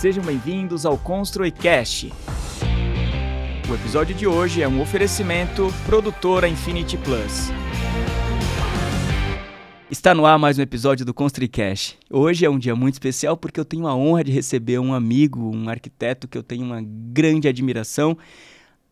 sejam bem-vindos ao ConstruiCast. O episódio de hoje é um oferecimento produtora Infinity Plus. Está no ar mais um episódio do ConstruiCast. Hoje é um dia muito especial porque eu tenho a honra de receber um amigo, um arquiteto que eu tenho uma grande admiração,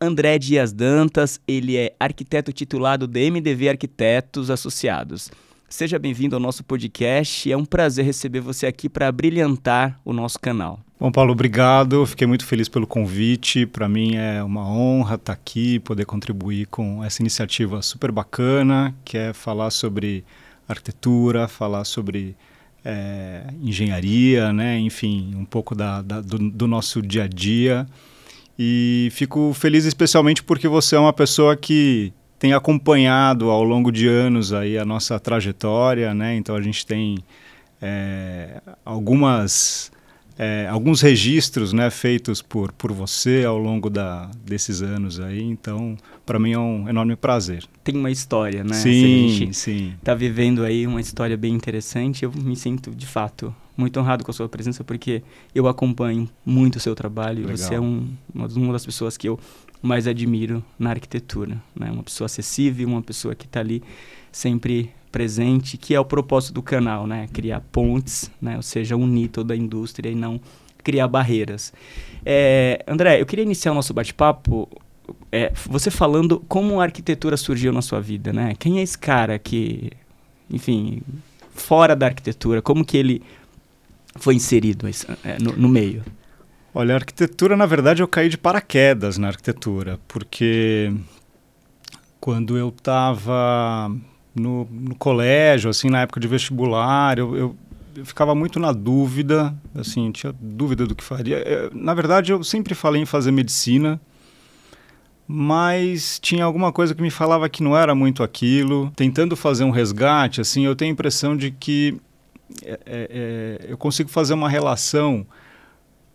André Dias Dantas. Ele é arquiteto titulado da MDV Arquitetos Associados. Seja bem-vindo ao nosso podcast. É um prazer receber você aqui para brilhantar o nosso canal. Bom, Paulo, obrigado. Fiquei muito feliz pelo convite. Para mim é uma honra estar aqui, poder contribuir com essa iniciativa super bacana, que é falar sobre arquitetura, falar sobre engenharia, né? Enfim, um pouco do nosso dia a dia. E fico feliz especialmente porque você é uma pessoa que tem acompanhado ao longo de anos aí a nossa trajetória, né? Então a gente tem alguns registros, né, feitos por você ao longo desses anos aí. Então, para mim é um enorme prazer. Tem uma história, né? Sim, a gente sim. Está vivendo aí uma história bem interessante. Eu me sinto, de fato, muito honrado com a sua presença, porque eu acompanho muito o seu trabalho. Legal. E você é uma das pessoas que eu mais admiro na arquitetura, né? Uma pessoa acessível, uma pessoa que está ali sempre presente, que é o propósito do canal, né? Criar pontes, né? Ou seja, unir toda a indústria e não criar barreiras. André, eu queria iniciar o nosso bate-papo você falando como a arquitetura surgiu na sua vida, né? Quem é esse cara que, enfim, fora da arquitetura, como que ele foi inserido no meio? Olha, a arquitetura, na verdade, eu caí de paraquedas na arquitetura, porque quando eu estava no colégio, assim, na época de vestibular, eu ficava muito na dúvida, assim, tinha dúvida do que faria. Na verdade, eu sempre falei em fazer medicina, mas tinha alguma coisa que me falava que não era muito aquilo. Tentando fazer um resgate, assim, eu tenho a impressão de que eu consigo fazer uma relação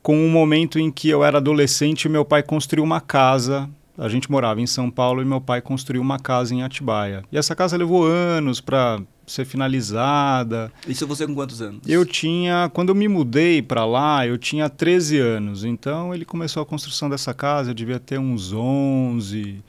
com um momento em que eu era adolescente e meu pai construiu uma casa. A gente morava em São Paulo e meu pai construiu uma casa em Atibaia. E essa casa levou anos para ser finalizada. Isso você com quantos anos? Quando eu me mudei para lá, eu tinha 13 anos. Então ele começou a construção dessa casa, eu devia ter uns 11.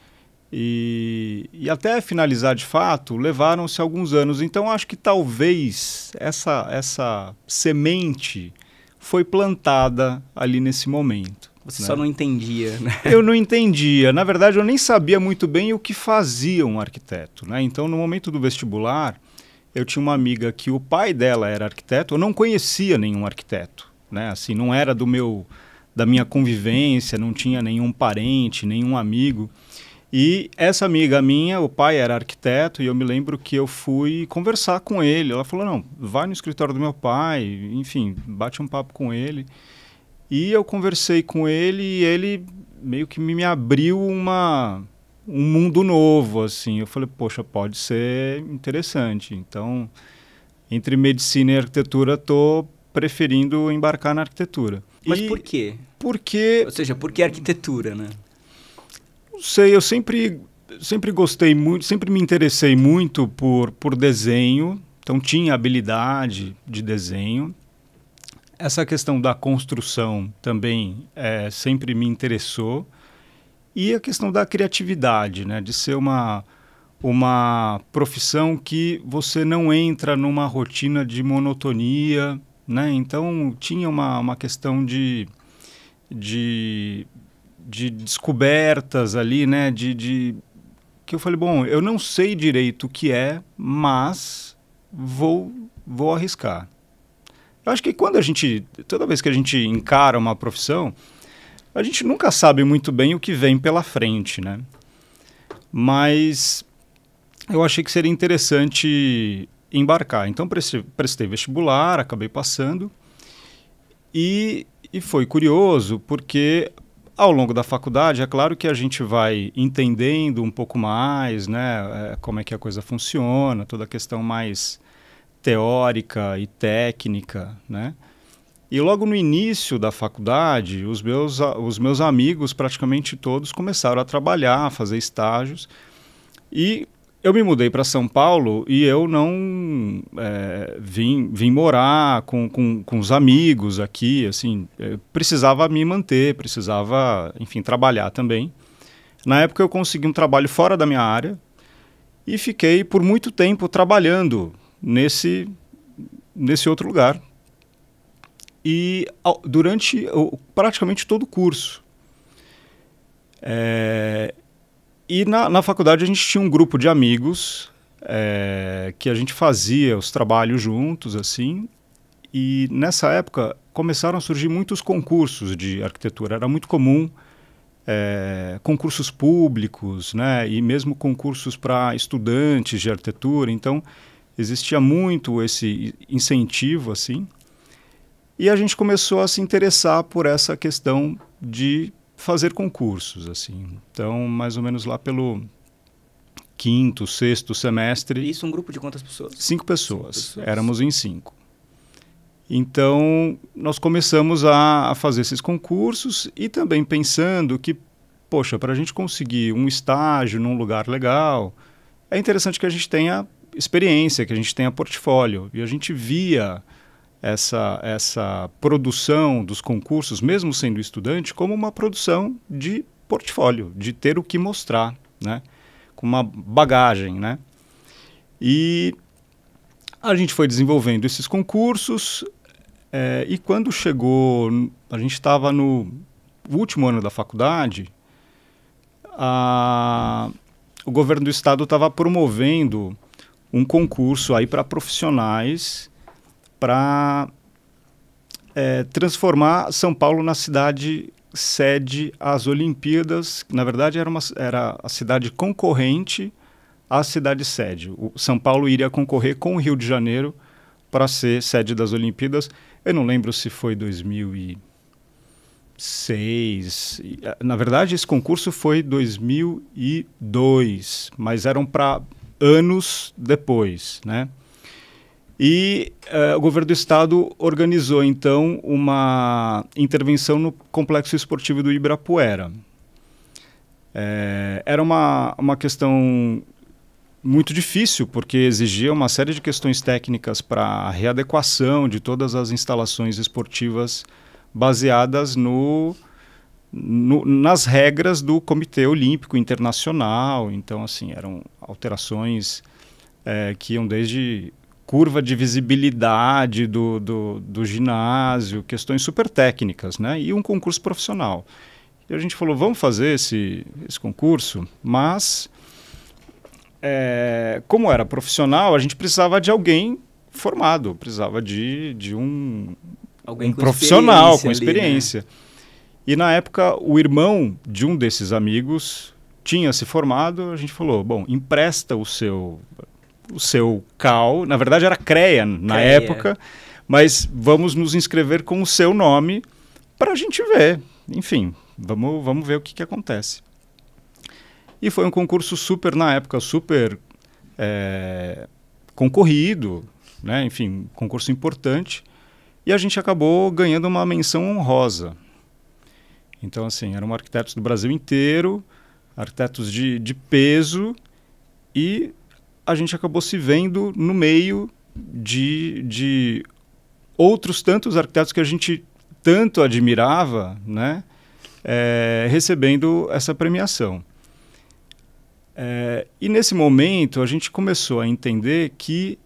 E até finalizar de fato, levaram-se alguns anos. Então acho que talvez essa semente foi plantada ali nesse momento. Você só não entendia, né? Eu não entendia. Na verdade, eu nem sabia muito bem o que fazia um arquiteto, né? Então, no momento do vestibular, eu tinha uma amiga que o pai dela era arquiteto. Eu não conhecia nenhum arquiteto, né? Assim, não era da minha convivência, não tinha nenhum parente, nenhum amigo. E essa amiga minha, o pai era arquiteto, e eu me lembro que eu fui conversar com ele. Ela falou, não, vai no escritório do meu pai, enfim, bate um papo com ele. E eu conversei com ele e ele meio que me abriu um mundo novo, assim. Eu falei, poxa, pode ser interessante. Então, entre medicina e arquitetura, estou preferindo embarcar na arquitetura. Mas por quê? Porque... Ou seja, por que arquitetura, né? Não sei, eu sempre gostei muito, sempre me interessei muito por desenho. Então, tinha habilidade de desenho. Essa questão da construção também sempre me interessou. E a questão da criatividade, né? De ser uma profissão que você não entra numa rotina de monotonia, né? Então, tinha uma questão de descobertas ali, né? Que eu falei, bom, eu não sei direito o que é, mas vou arriscar. Eu acho que toda vez que a gente encara uma profissão, a gente nunca sabe muito bem o que vem pela frente, né? Mas eu achei que seria interessante embarcar. Então prestei vestibular, acabei passando e foi curioso porque ao longo da faculdade, é claro que a gente vai entendendo um pouco mais, né, como é que a coisa funciona, toda a questão mais teórica e técnica, né? E logo no início da faculdade, os meus amigos, praticamente todos, começaram a trabalhar, a fazer estágios. E eu me mudei para São Paulo e eu não vim morar com os amigos aqui, assim, precisava me manter, precisava, enfim, trabalhar também. Na época eu consegui um trabalho fora da minha área e fiquei por muito tempo trabalhando nesse outro lugar. E durante praticamente todo o curso. E na faculdade a gente tinha um grupo de amigos que a gente fazia os trabalhos juntos, assim. E nessa época começaram a surgir muitos concursos de arquitetura. Era muito comum concursos públicos, né? E mesmo concursos para estudantes de arquitetura. Então existia muito esse incentivo, assim. E a gente começou a se interessar por essa questão de fazer concursos, assim. Então, mais ou menos lá pelo 5º, 6º semestre. Isso, um grupo de quantas pessoas? 5 pessoas. Éramos em 5. Então, nós começamos a fazer esses concursos e também pensando que, poxa, para a gente conseguir um estágio num lugar legal, é interessante que a gente tenha experiência, que a gente tenha portfólio. E a gente via essa produção dos concursos, mesmo sendo estudante, como uma produção de portfólio, de ter o que mostrar, né? Com uma bagagem, né? E a gente foi desenvolvendo esses concursos e quando chegou, a gente estava no último ano da faculdade, o governo do estado estava promovendo um concurso aí para profissionais para transformar São Paulo na cidade sede às Olimpíadas. Na verdade, era a cidade concorrente à cidade sede. O São Paulo iria concorrer com o Rio de Janeiro para ser sede das Olimpíadas. Eu não lembro se foi 2006. Na verdade, esse concurso foi 2002, mas eram para anos depois, né? E o governo do estado organizou, então, uma intervenção no complexo esportivo do Ibirapuera. Era uma questão muito difícil, porque exigia uma série de questões técnicas para a readequação de todas as instalações esportivas baseadas nas regras do Comitê Olímpico Internacional. Então, assim, eram alterações que iam desde curva de visibilidade do ginásio, questões super técnicas, né? E um concurso profissional. E a gente falou, vamos fazer esse concurso, mas como era profissional, a gente precisava de alguém formado, precisava de um profissional com experiência. Ali, né? E na época, o irmão de um desses amigos tinha se formado, a gente falou, bom, empresta o seu CAU, na verdade era CREA na época, mas vamos nos inscrever com o seu nome para a gente ver. Enfim, vamos ver o que acontece. E foi um concurso na época, super concorrido, né? Enfim, concurso importante, e a gente acabou ganhando uma menção honrosa. Então, assim, eram arquitetos do Brasil inteiro, arquitetos de peso, e a gente acabou se vendo no meio de outros tantos arquitetos que a gente tanto admirava, né, recebendo essa premiação. E nesse momento a gente começou a entender que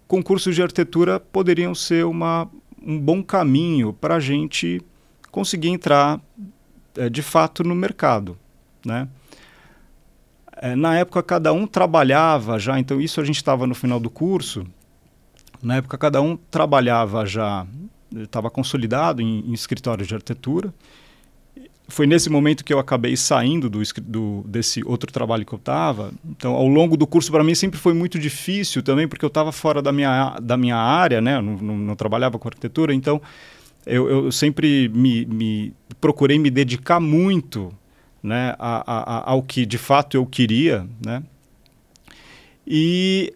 concursos de arquitetura poderiam ser um bom caminho para a gente conseguir entrar de fato no mercado, né? Na época, cada um trabalhava já, então isso a gente estava no final do curso, na época cada um trabalhava já, estava consolidado em escritórios de arquitetura. Foi nesse momento que eu acabei saindo desse outro trabalho que eu estava. Então, ao longo do curso, para mim, sempre foi muito difícil também, porque eu estava fora da minha área, né? Eu não trabalhava com arquitetura, então eu sempre procurei me dedicar muito, né, ao que de fato eu queria, né? E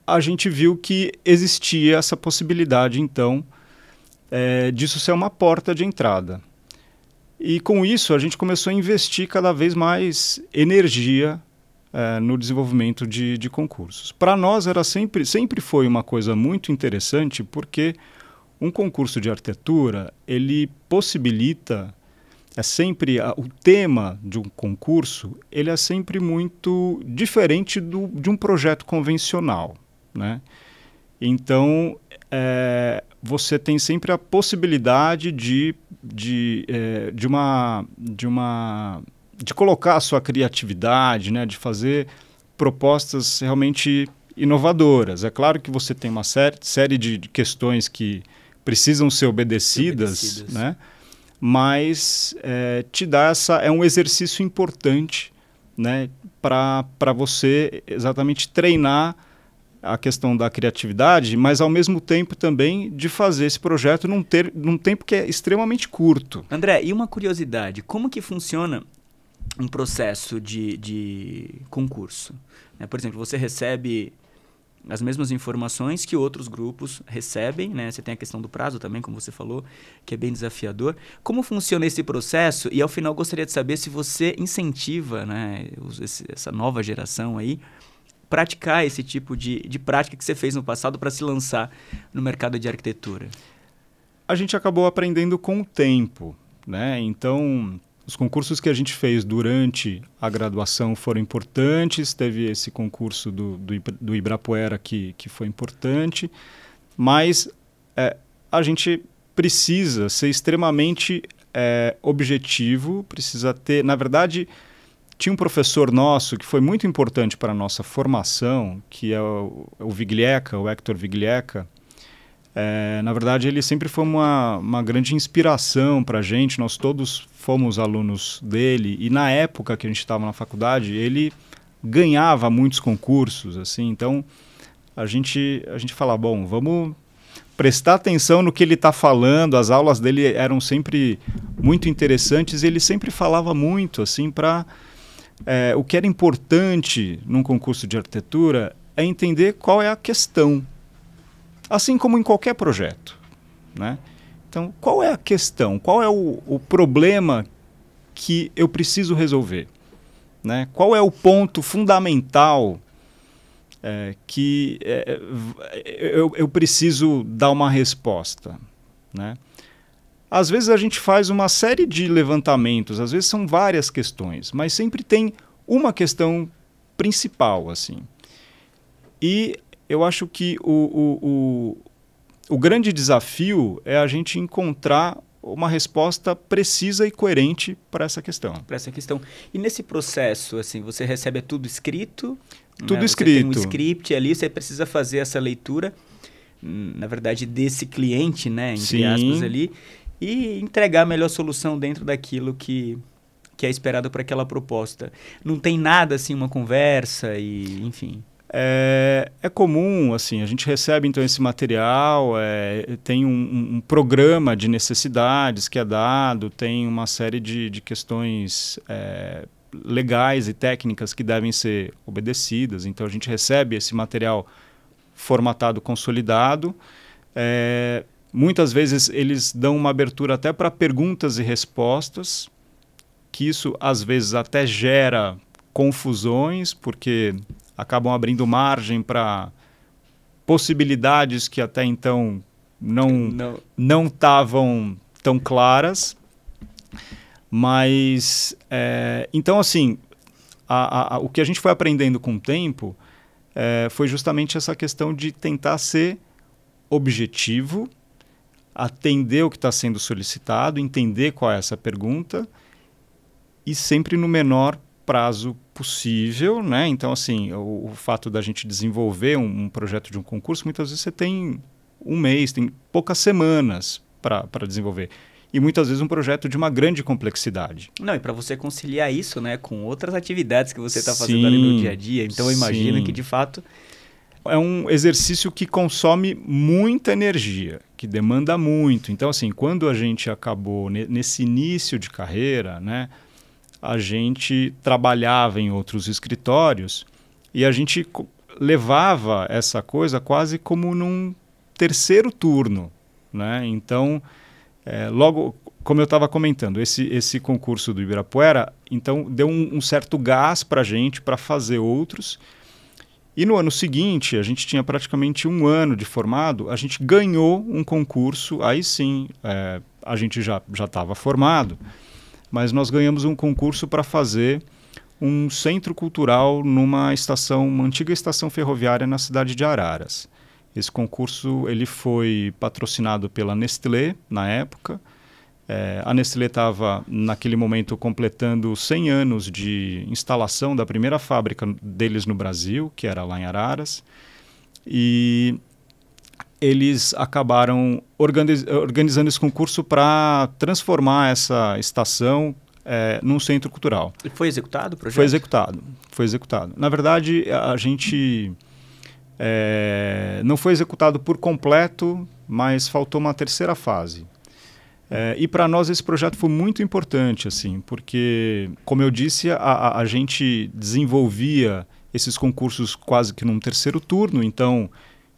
a gente viu que existia essa possibilidade, então, disso ser uma porta de entrada. E com isso a gente começou a investir cada vez mais energia no desenvolvimento de concursos. Para nós era sempre foi uma coisa muito interessante, porque um concurso de arquitetura, ele possibilita, o tema de um concurso, ele é sempre muito diferente de um projeto convencional, né? Então, você tem sempre a possibilidade de colocar a sua criatividade, né, de fazer propostas realmente inovadoras. É claro que você tem uma série de questões que precisam ser obedecidas. Né? Mas te dá um exercício importante, né, para você exatamente treinar a questão da criatividade, mas ao mesmo tempo também de fazer esse projeto num tempo que é extremamente curto. André, e uma curiosidade, como que funciona um processo de concurso? Por exemplo, você recebe as mesmas informações que outros grupos recebem, né? Você tem a questão do prazo também, como você falou, que é bem desafiador. Como funciona esse processo? E ao final gostaria de saber se você incentiva, né, essa nova geração aí, praticar esse tipo de prática que você fez no passado para se lançar no mercado de arquitetura. A gente acabou aprendendo com o tempo, né? Então, os concursos que a gente fez durante a graduação foram importantes, teve esse concurso do Ibirapuera que foi importante, mas a gente precisa ser extremamente objetivo, precisa ter... Na verdade, tinha um professor nosso que foi muito importante para a nossa formação, que é o Viglieca, o Hector Viglieca. Na verdade, ele sempre foi uma grande inspiração para a gente, nós todos fomos alunos dele, e na época que a gente estava na faculdade, ele ganhava muitos concursos, assim, então a gente fala, bom, vamos prestar atenção no que ele está falando, as aulas dele eram sempre muito interessantes, e ele sempre falava muito, assim, o que era importante num concurso de arquitetura é entender qual é a questão, assim como em qualquer projeto, né? Então, qual é a questão? Qual é o problema que eu preciso resolver? Né? Qual é o ponto fundamental que eu preciso dar uma resposta? Né? Às vezes a gente faz uma série de levantamentos, às vezes são várias questões, mas sempre tem uma questão principal, assim. E eu acho que o grande desafio é a gente encontrar uma resposta precisa e coerente para essa questão. Para essa questão. E nesse processo, assim, você recebe tudo escrito? Tudo né? escrito. Você tem um script ali, você precisa fazer essa leitura, na verdade, desse cliente, né, entre Sim. aspas ali, e entregar a melhor solução dentro daquilo que é esperado para aquela proposta. Não tem nada assim, uma conversa e, enfim... É comum, assim, a gente recebe então esse material, tem um programa de necessidades que é dado, tem uma série de questões legais e técnicas que devem ser obedecidas, então a gente recebe esse material formatado, consolidado. Muitas vezes eles dão uma abertura até para perguntas e respostas, que isso às vezes até gera confusões, porque acabam abrindo margem para possibilidades que até então não estavam tão claras. Mas, então, assim, o que a gente foi aprendendo com o tempo foi justamente essa questão de tentar ser objetivo, atender o que está sendo solicitado, entender qual é essa pergunta e sempre no menor prazo possível, né? Então, assim, o fato da gente desenvolver um projeto de um concurso, muitas vezes você tem um mês, tem poucas semanas para desenvolver. E muitas vezes um projeto de uma grande complexidade. Não, e para você conciliar isso, né, com outras atividades que você está fazendo ali no dia a dia. Então, eu imagino que, de fato... É um exercício que consome muita energia, que demanda muito. Então, assim, quando a gente acabou nesse início de carreira, né, a gente trabalhava em outros escritórios e a gente levava essa coisa quase como num terceiro turno, né? Então, logo como eu estava comentando, esse concurso do Ibirapuera, então deu um certo gás para a gente para fazer outros. E no ano seguinte, a gente tinha praticamente um ano de formado, a gente ganhou um concurso, aí sim, a gente já estava formado, mas nós ganhamos um concurso para fazer um centro cultural numa antiga estação ferroviária na cidade de Araras. Esse concurso ele foi patrocinado pela Nestlé na época. A Nestlé estava, naquele momento, completando 100 anos de instalação da primeira fábrica deles no Brasil, que era lá em Araras. E eles acabaram organizando esse concurso para transformar essa estação num centro cultural. E foi executado o projeto? Foi executado. Na verdade, a gente não foi executado por completo, mas faltou uma terceira fase. E para nós esse projeto foi muito importante, assim, porque, como eu disse, a gente desenvolvia esses concursos quase que num terceiro turno. Então,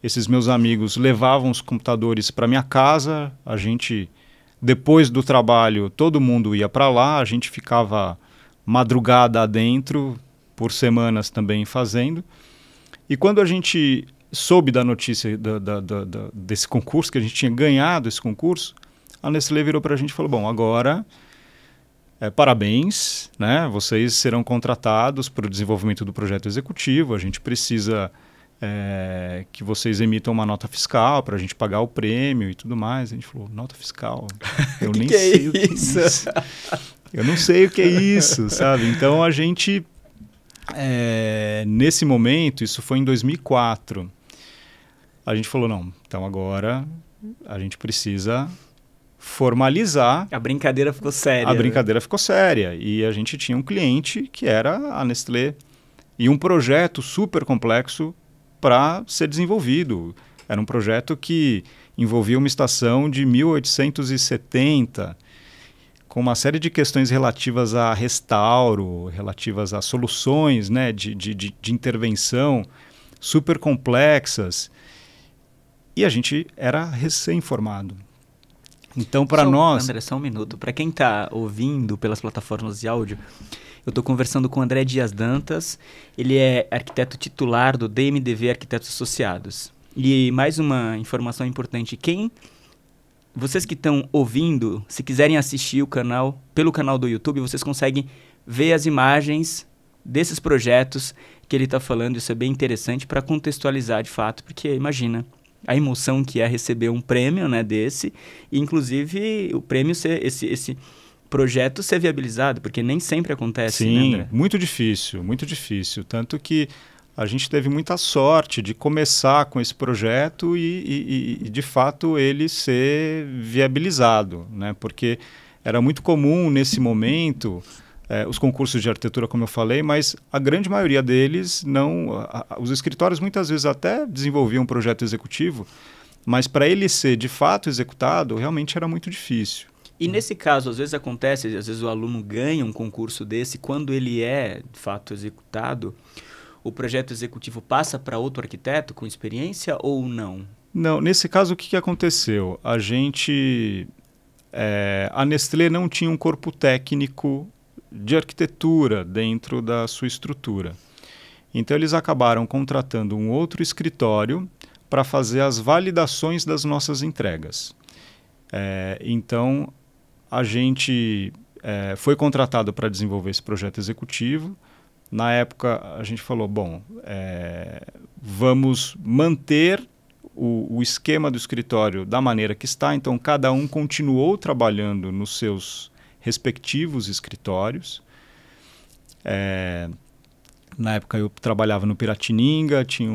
esses meus amigos levavam os computadores para minha casa, a gente, depois do trabalho, todo mundo ia para lá, a gente ficava madrugada adentro, por semanas também fazendo. E quando a gente soube da notícia desse concurso, que a gente tinha ganhado esse concurso, a Nestlé virou para a gente e falou, bom, agora, parabéns, né? Vocês serão contratados para o desenvolvimento do projeto executivo, a gente precisa que vocês emitam uma nota fiscal para a gente pagar o prêmio e tudo mais. A gente falou, nota fiscal? Eu nem sei o que é isso. Eu não sei o que é isso, sabe? Então a gente, nesse momento, isso foi em 2004, a gente falou, não, então agora a gente precisa formalizar. A brincadeira ficou séria. A brincadeira ficou séria. E a gente tinha um cliente que era a Nestlé e um projeto super complexo para ser desenvolvido. Era um projeto que envolvia uma estação de 1870, com uma série de questões relativas a restauro, relativas a soluções, né, de intervenção super complexas. E a gente era recém-formado. Então, para nós... André, só um minuto. Para quem está ouvindo pelas plataformas de áudio, eu estou conversando com o André Dias Dantas. Ele é arquiteto titular do DMDV Arquitetos Associados. E mais uma informação importante. Vocês que estão ouvindo, se quiserem assistir o canal, pelo canal do YouTube, vocês conseguem ver as imagens desses projetos que ele está falando. Isso é bem interessante para contextualizar de fato, porque imagina a emoção que é receber um prêmio, né, desse, e inclusive o prêmio ser esse projeto ser viabilizado, porque nem sempre acontece. Sim, né, André? Muito difícil. Tanto que a gente teve muita sorte de começar com esse projeto e de fato, ele ser viabilizado, né? Porque era muito comum nesse momento os concursos de arquitetura, como eu falei, mas a grande maioria deles não... Os escritórios muitas vezes até desenvolviam um projeto executivo, mas para ele ser de fato executado, realmente era muito difícil. E nesse caso, às vezes acontece, às vezes o aluno ganha um concurso desse, quando ele é de fato executado, o projeto executivo passa para outro arquiteto com experiência ou não? Não, nesse caso o que aconteceu? A Nestlé não tinha um corpo técnico de arquitetura dentro da sua estrutura. Então eles acabaram contratando um outro escritório para fazer as validações das nossas entregas. Então a gente foi contratado para desenvolver esse projeto executivo. Na época a gente falou, bom, vamos manter o esquema do escritório da maneira que está. Então cada um continuou trabalhando nos seus respectivos escritórios. Na época eu trabalhava no Piratininga, tinha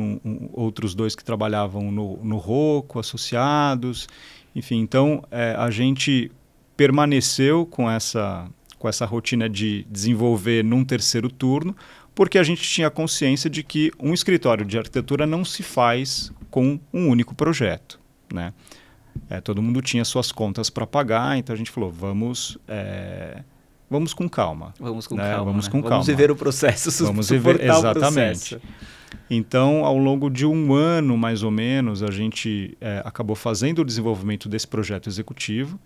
outros dois que trabalhavam no Rocco, associados. Enfim, então a gente permaneceu com essa rotina de desenvolver num terceiro turno, porque a gente tinha consciência de que um escritório de arquitetura não se faz com um único projeto, né? Todo mundo tinha suas contas para pagar, então a gente falou, vamos com calma. Vamos com né? calma. Vamos né? com calma. Vamos viver o processo, vamos viver, exatamente. O processo. Então, ao longo de um ano, mais ou menos, a gente acabou fazendo o desenvolvimento desse projeto executivo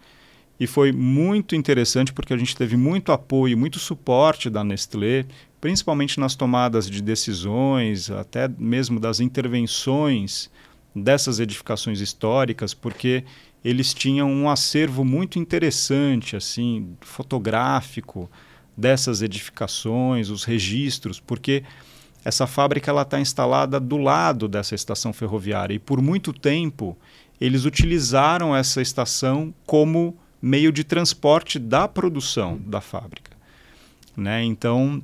E foi muito interessante porque a gente teve muito apoio, muito suporte da Nestlé, principalmente nas tomadas de decisões, até mesmo das intervenções dessas edificações históricas, porque eles tinham um acervo muito interessante, assim, fotográfico, dessas edificações, os registros, porque essa fábrica está instalada do lado dessa estação ferroviária e por muito tempo eles utilizaram essa estação como meio de transporte da produção da fábrica, né? Então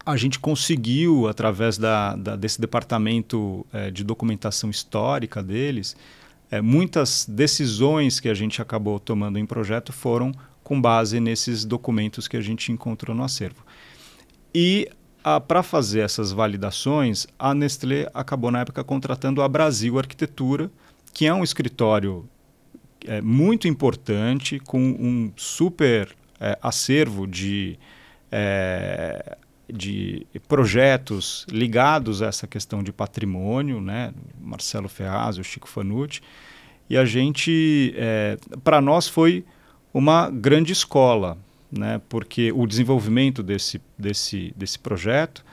a gente conseguiu, através desse departamento de documentação histórica deles, muitas decisões que a gente acabou tomando em projeto foram com base nesses documentos que a gente encontrou no acervo. E para fazer essas validações, a Nestlé acabou na época contratando a Brasil Arquitetura, que é um escritório muito importante, com um super acervo de projetos ligados a essa questão de patrimônio, né? Marcelo Ferraz, o Chico Fanucci. E a gente, para nós, foi uma grande escola, né? Porque o desenvolvimento desse projeto,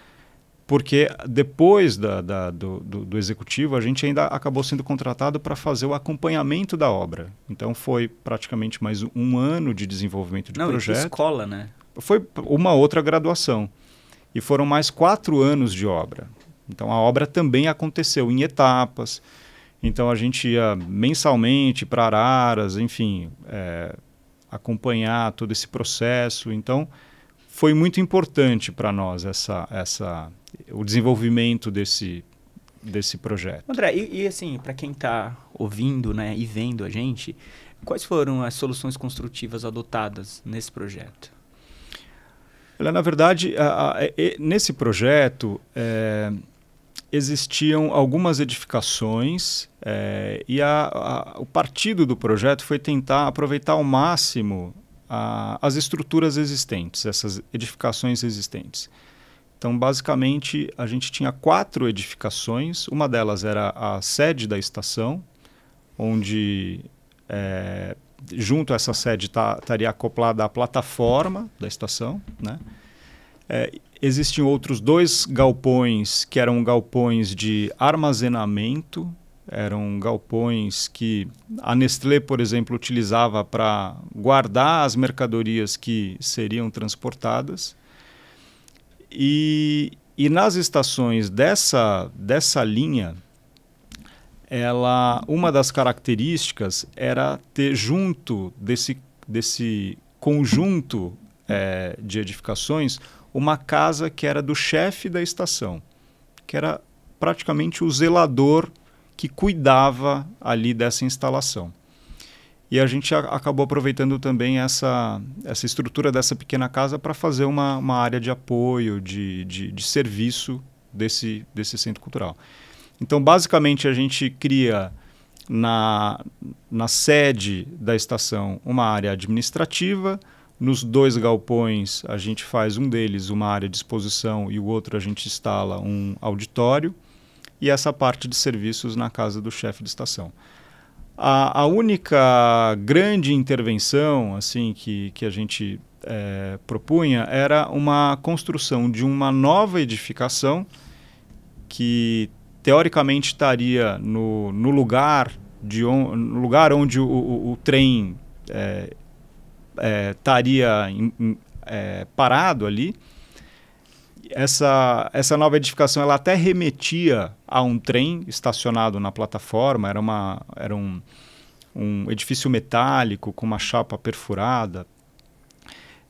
porque depois do executivo, a gente ainda acabou sendo contratado para fazer o acompanhamento da obra. Então, foi praticamente mais um ano de desenvolvimento de projeto. Não, escola, né? Foi uma outra graduação. E foram mais 4 anos de obra. Então, a obra também aconteceu em etapas. Então, a gente ia mensalmente para Araras, enfim, acompanhar todo esse processo. Então, foi muito importante para nós o desenvolvimento desse projeto. André, e assim, para quem está ouvindo, né, e vendo a gente, quais foram as soluções construtivas adotadas nesse projeto? Na verdade, nesse projeto existiam algumas edificações e o partido do projeto foi tentar aproveitar ao máximo as estruturas existentes, essas edificações existentes. Então, basicamente, a gente tinha 4 edificações. Uma delas era a sede da estação, onde junto a essa sede estaria acoplada a plataforma da estação, né? Existiam outros 2 galpões que eram galpões de armazenamento, eram galpões que a Nestlé, por exemplo, utilizava para guardar as mercadorias que seriam transportadas. E nas estações dessa linha, uma das características era ter junto desse conjunto de edificações uma casa que era do chefe da estação, que era praticamente o zelador que cuidava ali dessa instalação. E a gente acabou aproveitando também essa estrutura dessa pequena casa para fazer uma área de apoio, de serviço desse centro cultural. Então, basicamente, a gente cria na sede da estação uma área administrativa. Nos 2 galpões, a gente faz um deles uma área de exposição e o outro a gente instala um auditório. E essa parte de serviços na casa do chefe de estação. A única grande intervenção assim, que a gente propunha era uma construção de uma nova edificação que teoricamente estaria no lugar onde o trem estaria parado ali. Essa nova edificação ela até remetia a um trem estacionado na plataforma, era um edifício metálico com uma chapa perfurada.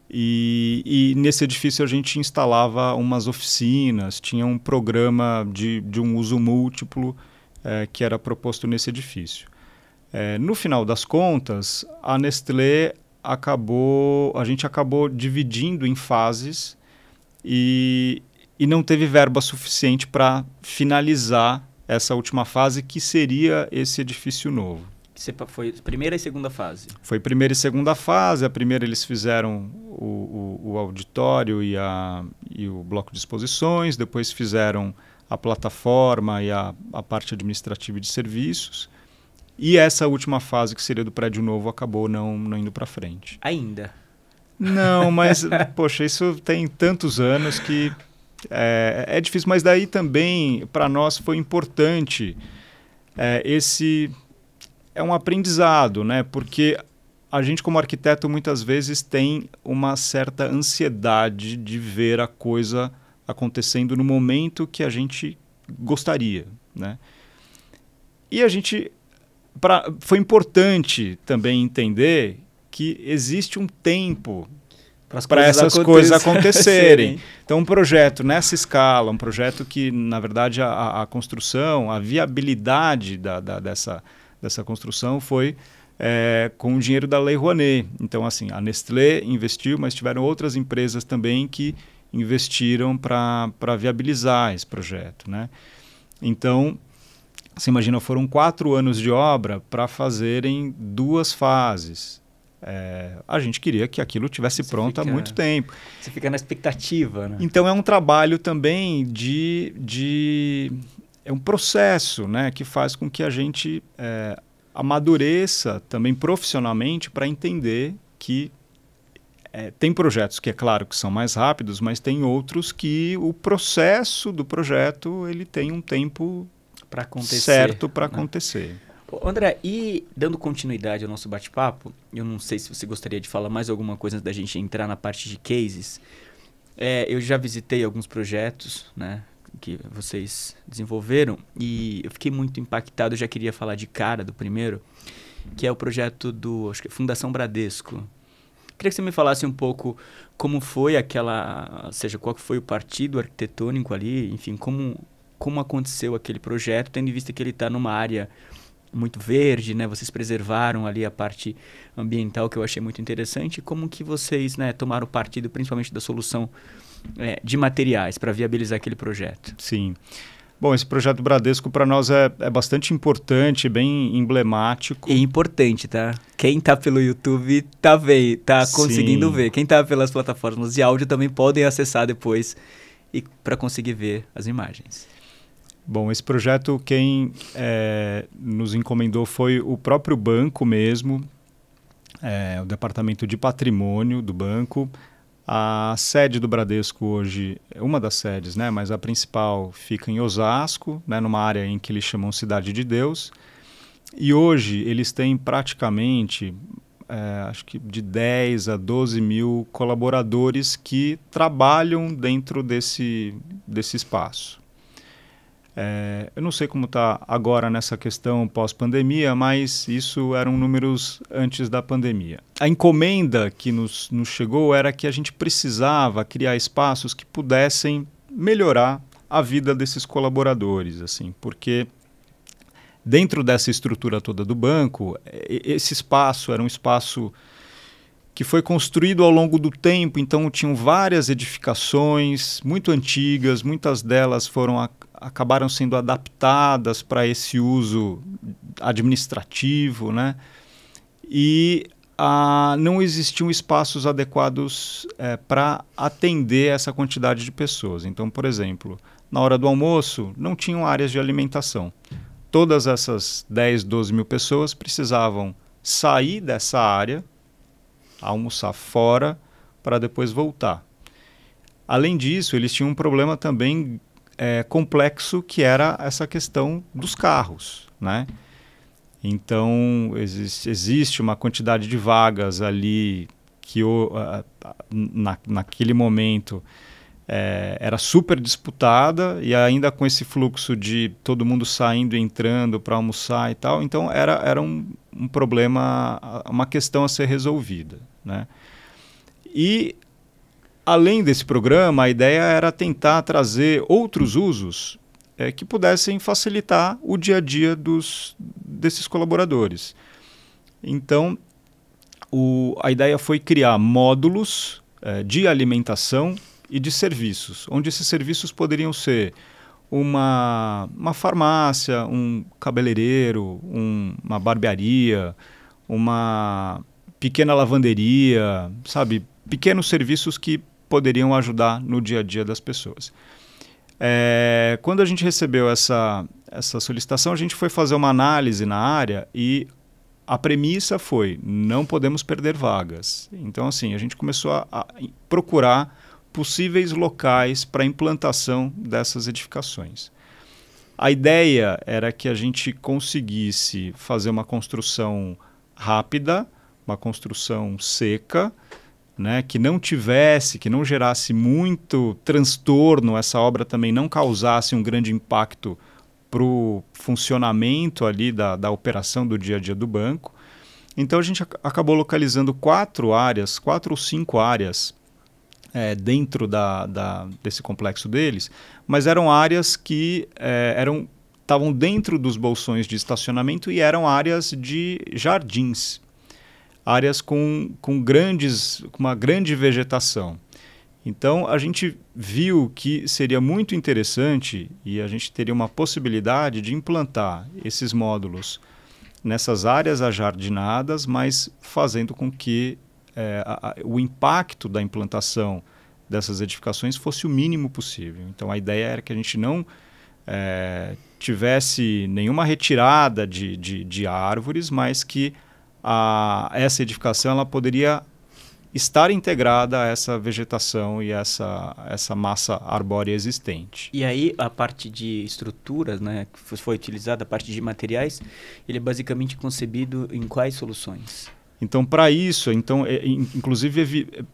E nesse edifício a gente instalava umas oficinas, tinha um programa de um uso múltiplo que era proposto nesse edifício. No final das contas, a Nestlé a gente acabou dividindo em fases e não teve verba suficiente para finalizar essa última fase, que seria esse edifício novo. Foi primeira e segunda fase? Foi primeira e segunda fase. A primeira eles fizeram o auditório e o bloco de exposições, depois fizeram a plataforma e a parte administrativa de serviços. E essa última fase, que seria do prédio novo, acabou não indo para frente. Ainda? Não, mas, poxa, isso tem tantos anos que é difícil. Mas daí também, para nós, foi importante esse... É um aprendizado, né? Porque a gente, como arquiteto, muitas vezes tem uma certa ansiedade de ver a coisa acontecendo no momento que a gente gostaria, né? E a gente... foi importante também entender que existe um tempo para essas coisas acontecerem. Então, um projeto nessa escala, um projeto que, na verdade, a construção, a viabilidade dessa construção foi com o dinheiro da Lei Rouanet. Então, assim, a Nestlé investiu, mas tiveram outras empresas também que investiram para viabilizar esse projeto, né? Então, você imagina, foram 4 anos de obra para fazerem 2 fases. A gente queria que aquilo tivesse pronto há muito tempo. Você fica na expectativa, né? Então, é um trabalho também é um processo, né, que faz com que a gente amadureça também profissionalmente para entender que tem projetos que, é claro, que são mais rápidos, mas tem outros que o processo do projeto ele tem um tempo certo para acontecer. André, e dando continuidade ao nosso bate-papo, eu não sei se você gostaria de falar mais alguma coisa antes da gente entrar na parte de cases. Eu já visitei alguns projetos, né, que vocês desenvolveram e eu fiquei muito impactado. Eu já queria falar de cara do primeiro, que é o projeto acho que é Fundação Bradesco. Queria que você me falasse um pouco como foi ou seja, qual foi o partido arquitetônico ali, enfim, como aconteceu aquele projeto, tendo em vista que ele está numa área muito verde, né? Vocês preservaram ali a parte ambiental, que eu achei muito interessante. Como que vocês, né, tomaram partido, principalmente da solução de materiais para viabilizar aquele projeto? Sim. Bom, esse projeto Bradesco para nós é bastante importante, bem emblemático. E importante, tá? Quem tá pelo YouTube tá conseguindo ver. Quem tá pelas plataformas de áudio também podem acessar depois para conseguir ver as imagens. Bom, esse projeto quem nos encomendou foi o próprio banco mesmo, o departamento de patrimônio do banco. A sede do Bradesco hoje é uma das sedes, né, mas a principal fica em Osasco, né, numa área em que eles chamam Cidade de Deus. E hoje eles têm praticamente, acho que de 10 a 12 mil colaboradores que trabalham dentro desse espaço. Eu não sei como está agora nessa questão pós-pandemia, mas isso eram números antes da pandemia. A encomenda que nos chegou era que a gente precisava criar espaços que pudessem melhorar a vida desses colaboradores, assim, porque dentro dessa estrutura toda do banco, esse espaço era um espaço que foi construído ao longo do tempo, então tinham várias edificações muito antigas, muitas delas acabaram sendo adaptadas para esse uso administrativo, né? E não existiam espaços adequados para atender essa quantidade de pessoas. Então, por exemplo, na hora do almoço, não tinham áreas de alimentação. Todas essas 10, 12 mil pessoas precisavam sair dessa área, almoçar fora, para depois voltar. Além disso, eles tinham um problema também complexo, que era essa questão dos carros, né? Então, existe uma quantidade de vagas ali que naquele momento era super disputada, e ainda com esse fluxo de todo mundo saindo e entrando para almoçar e tal, então era um problema, uma questão a ser resolvida, né? E além desse programa, a ideia era tentar trazer outros usos que pudessem facilitar o dia a dia desses colaboradores. Então, a ideia foi criar módulos de alimentação e de serviços, onde esses serviços poderiam ser uma farmácia, um cabeleireiro, uma barbearia, uma pequena lavanderia, sabe? Pequenos serviços que poderiam ajudar no dia a dia das pessoas. Quando a gente recebeu essa solicitação, a gente foi fazer uma análise na área e a premissa foi: não podemos perder vagas. Então, assim, a gente começou a procurar possíveis locais para a implantação dessas edificações. A ideia era que a gente conseguisse fazer uma construção rápida, uma construção seca, né, que não gerasse muito transtorno, essa obra também não causasse um grande impacto para o funcionamento ali da operação do dia a dia do banco. Então a gente acabou localizando 4 ou 5 áreas dentro desse complexo deles, mas eram áreas que estavam dentro dos bolsões de estacionamento e eram áreas de jardins, áreas com uma grande vegetação. Então a gente viu que seria muito interessante e a gente teria uma possibilidade de implantar esses módulos nessas áreas ajardinadas, mas fazendo com que o impacto da implantação dessas edificações fosse o mínimo possível. Então a ideia era que a gente não tivesse nenhuma retirada de árvores, mas que essa edificação ela poderia estar integrada a essa vegetação e essa massa arbórea existente. E aí a parte de estruturas, né, que foi utilizada, a parte de materiais, ele é basicamente concebido em quais soluções? Então, para isso, inclusive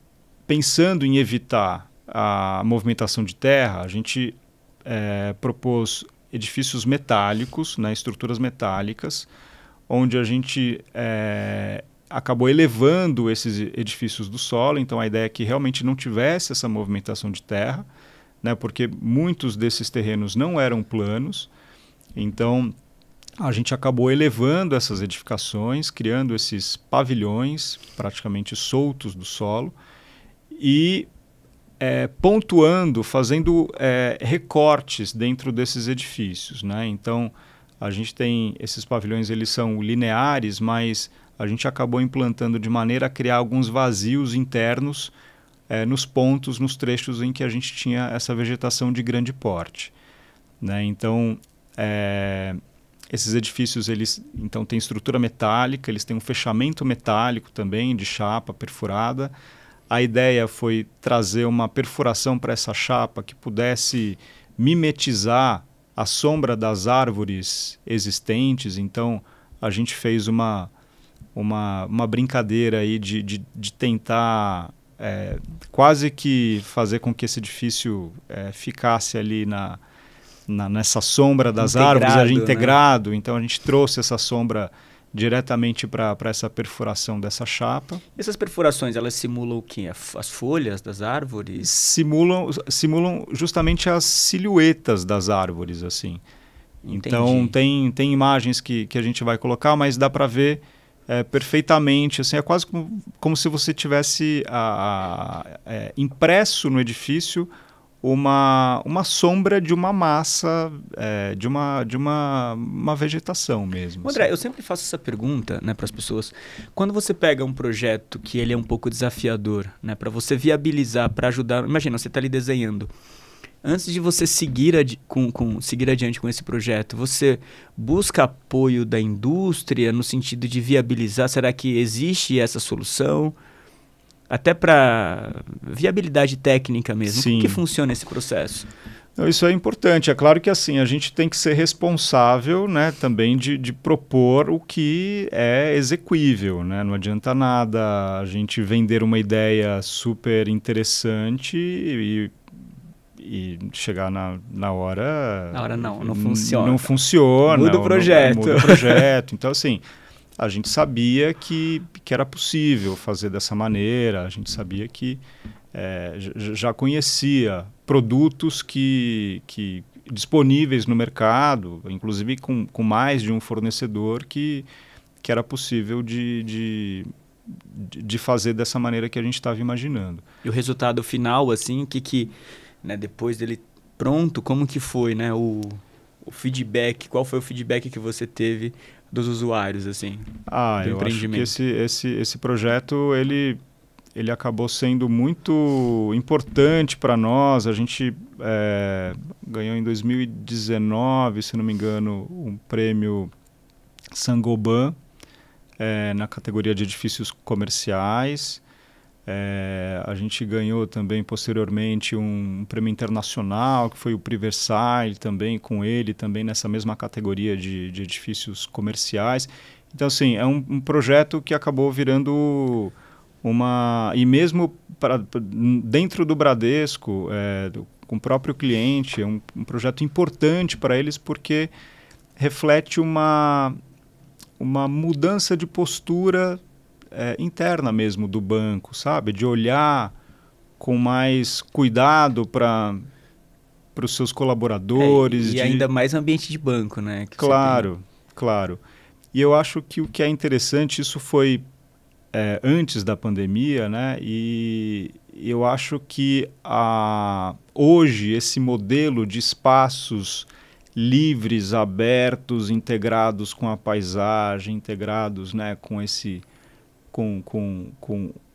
pensando em evitar a movimentação de terra, a gente propôs edifícios metálicos, né, estruturas metálicas, onde a gente acabou elevando esses edifícios do solo. Então a ideia é que realmente não tivesse essa movimentação de terra, né, porque muitos desses terrenos não eram planos. Então a gente acabou elevando essas edificações, criando esses pavilhões praticamente soltos do solo e pontuando, fazendo recortes dentro desses edifícios, né? Então a gente tem esses pavilhões, eles são lineares, mas a gente acabou implantando de maneira a criar alguns vazios internos nos pontos, nos trechos em que a gente tinha essa vegetação de grande porte, né? Então esses edifícios, eles então têm estrutura metálica, eles têm um fechamento metálico também de chapa perfurada. A ideia foi trazer uma perfuração para essa chapa que pudesse mimetizar a sombra das árvores existentes. Então a gente fez uma brincadeira aí de tentar quase que fazer com que esse edifício ficasse ali nessa sombra das árvores, integrado. Né? Então a gente trouxe essa sombra diretamente para essa perfuração dessa chapa. Essas perfurações, elas simulam o quê? As folhas das árvores? Simulam justamente as silhuetas das árvores, assim. Entendi. Então tem imagens que a gente vai colocar, mas dá para ver perfeitamente, assim, é quase como se você tivesse impresso no edifício uma sombra de uma massa, de uma vegetação mesmo. André, assim. eu sempre faço essa pergunta, né, para as pessoas. Quando você pega um projeto que ele é um pouco desafiador, né, para você viabilizar, para ajudar... Imagina, você está ali desenhando. Antes de você seguir adiante com esse projeto, você busca apoio da indústria no sentido de viabilizar? Será que existe essa solução? Até para viabilidade técnica mesmo. Sim. Como que funciona esse processo? Isso é importante. É claro que assim, a gente tem que ser responsável, né, também de propor o que é execuível, né? Não adianta nada a gente vender uma ideia super interessante e chegar na hora... Na hora não funciona. Não funciona. Muda o projeto. Muda o projeto. Então, assim, a gente sabia que era possível fazer dessa maneira, a gente sabia que já conhecia produtos que disponíveis no mercado, inclusive com mais de um fornecedor, que era possível de fazer dessa maneira que a gente estava imaginando. E o resultado final, assim, né, depois dele pronto, como que foi, né, o feedback? Qual foi o feedback que você teve dos usuários, assim, do eu empreendimento? acho que esse projeto, ele ele acabou sendo muito importante para nós. A gente ganhou em 2019, se não me engano, um prêmio Saint-Gobain na categoria de edifícios comerciais. A gente ganhou também posteriormente um prêmio internacional, que foi o Prix Versailles, também com ele, também nessa mesma categoria de edifícios comerciais. Então, assim, é um projeto que acabou virando e mesmo dentro do Bradesco, com o próprio cliente, é um projeto importante para eles porque reflete uma mudança de postura interna mesmo do banco, sabe? De olhar com mais cuidado para os seus colaboradores. E ainda mais ambiente de banco, né? Claro, claro. E eu acho que o que é interessante, isso foi antes da pandemia, né? E eu acho que hoje esse modelo de espaços livres, abertos, integrados com a paisagem, integrados, né, com